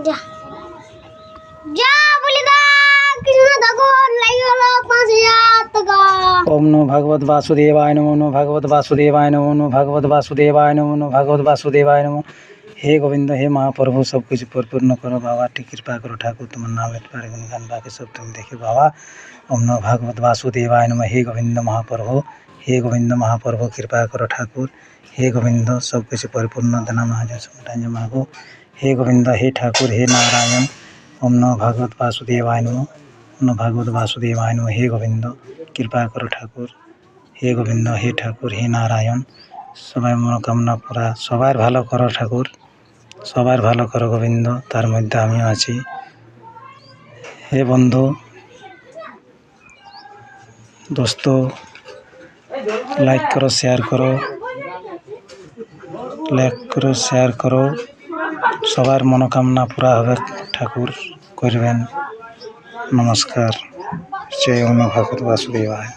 যা যা বলি দা কৃষ্ণ ঠাকুর লাগি হলো 5000 টাকা। ओम नमो भगवत वासुदेवाय नमो नमो भगवत वासुदेवाय नमो नमो भगवत वासुदेवाय नमो नमो भगवत वासुदेवाय नमो। हे गोविंद हे महाप्रभु सब कुछ परिपूर्ण करो बाबा, ठीक कृपा करो ठाकुर, तुम नाम लेते पारे गुणगान बाकी सब तुम देखो बाबा। ओम नमो भगवत वासुदेवाय नमो। हे गोविंद महाप्रभु, हे गोविंद महाप्रभु कृपा करो ठाकुर, हे गोविंद सब कुछ परिपूर्ण धना महाजन मागो। हे गोविंद हे ठाकुर हे नारायण। ओम नमो भगवत वासुदेवाय नमो नमो भगवत वासुदेवाय नमो। हे गोविंद कृपा करो ठाकुर, हे गोविंद हे ठाकुर हे नारायण। सबार मनोकामना पूरा सबार भालो करो ठाकुर, सबार भालो करो गोविंद, तार मध्य आमिও আছি। हे बंधु दोस्तों लाइक करो शेयर करो, लाइक करो शेयर करो, सबार मनोकामना पूरा হবে ठाकुर করবেন। नमस्कार। जय ओम भगवत वासुदेवाय।